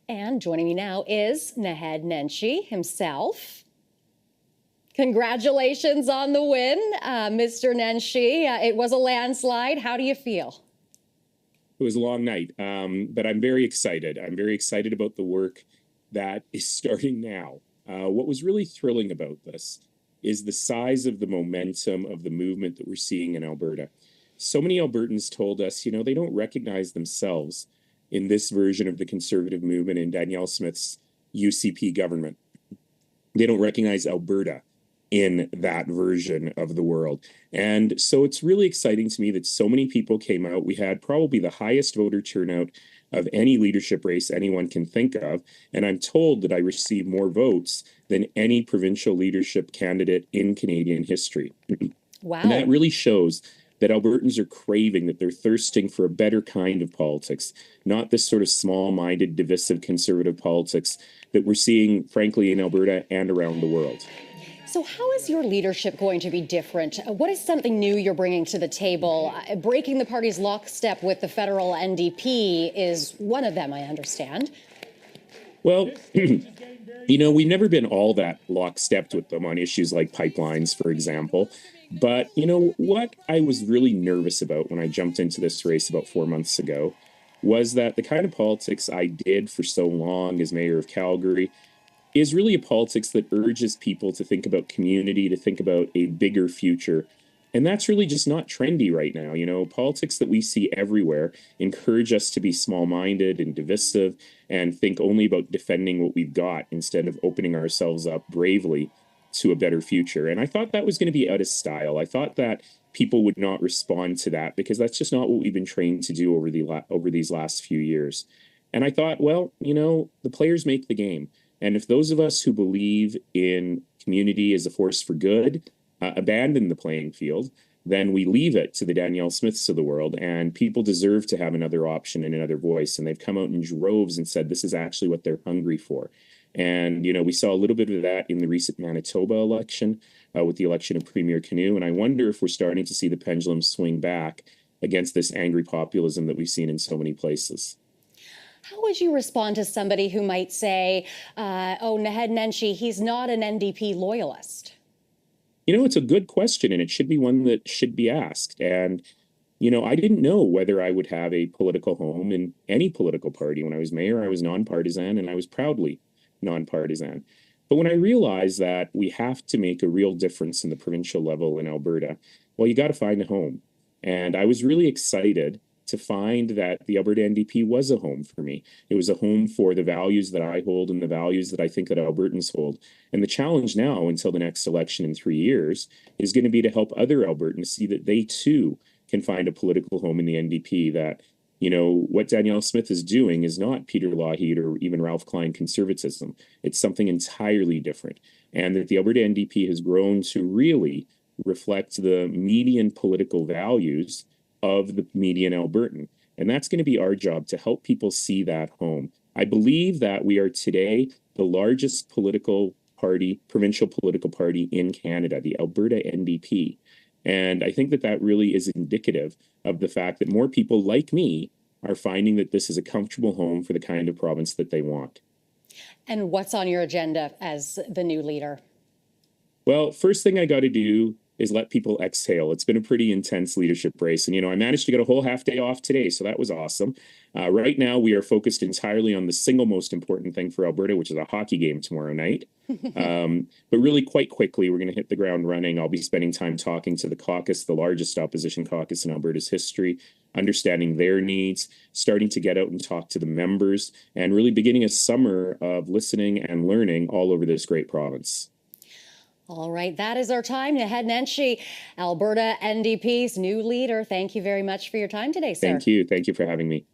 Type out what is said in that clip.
And joining me now is Naheed Nenshi himself. Congratulations on the win, Mr. Nenshi. It was a landslide. How do you feel? It was a long night, but I'm very excited. I'm very excited about the work that is starting now. What was really thrilling about this is the size of the momentum of the movement that we're seeing in Alberta. So many Albertans told us, they don't recognize themselves in this version of the Conservative movement in Danielle Smith's UCP government. They don't recognize Alberta in that version of the world. And so it's really exciting to me that so many people came out. We had probably the highest voter turnout of any leadership race anyone can think of. And I'm told that I received more votes than any provincial leadership candidate in Canadian history. Wow. And that really shows that Albertans are craving, that they're thirsting for a better kind of politics, not this sort of small-minded, divisive, conservative politics that we're seeing, frankly, in Alberta and around the world. So how is your leadership going to be different? What is something new you're bringing to the table? Breaking the party's lockstep with the federal NDP is one of them, I understand. Well, we've never been all that lockstep with them on issues like pipelines, for example. But what I was really nervous about when I jumped into this race about 4 months ago was that the kind of politics I did for so long as mayor of Calgary is really a politics that urges people to think about community, to think about a bigger future. And that's really just not trendy right now. Politics that we see everywhere encourage us to be small-minded and divisive and think only about defending what we've got instead of opening ourselves up bravely to a better future. And I thought that was going to be out of style. I thought that people would not respond to that because that's just not what we've been trained to do over these last few years. And I thought, well, the players make the game. And if those of us who believe in community as a force for good abandon the playing field, then we leave it to the Danielle Smiths of the world, and people deserve to have another option and another voice. And they've come out in droves and said this is actually what they're hungry for. And, we saw a little bit of that in the recent Manitoba election with the election of Premier Canoe. And I wonder if we're starting to see the pendulum swing back against this angry populism that we've seen in so many places. How would you respond to somebody who might say, Naheed Nenshi, he's not an NDP loyalist? It's a good question, and it should be one that should be asked. And, I didn't know whether I would have a political home in any political party. When I was mayor, I was nonpartisan, and I was proudly nonpartisan. But when I realized that we have to make a real difference in the provincial level in Alberta, well, you got to find a home. And I was really excited to find that the Alberta NDP was a home for me. It was a home for the values that I hold and the values that I think that Albertans hold. And the challenge now, until the next election in 3 years, is going to be to help other Albertans see that they too can find a political home in the NDP, that what Danielle Smith is doing is not Peter Lougheed or even Ralph Klein conservatism. It's something entirely different. And that the Alberta NDP has grown to really reflect the median political values of the median Albertan. And that's going to be our job, to help people see that home. I believe that we are today the largest provincial political party in Canada, the Alberta NDP. And I think that really is indicative of the fact that more people like me are finding that this is a comfortable home for the kind of province that they want. And what's on your agenda as the new leader? Well, first thing I got to do is let people exhale. It's been a pretty intense leadership race. And, I managed to get a whole half day off today, so that was awesome. Right now, we are focused entirely on the single most important thing for Alberta, which is a hockey game tomorrow night. But really, quite quickly, we're going to hit the ground running. I'll be spending time talking to the caucus, the largest opposition caucus in Alberta's history, understanding their needs, starting to get out and talk to the members, and really beginning a summer of listening and learning all over this great province. All right, that is our time. Naheed Nenshi, Alberta NDP's new leader. Thank you very much for your time today, sir. Thank you. Thank you for having me.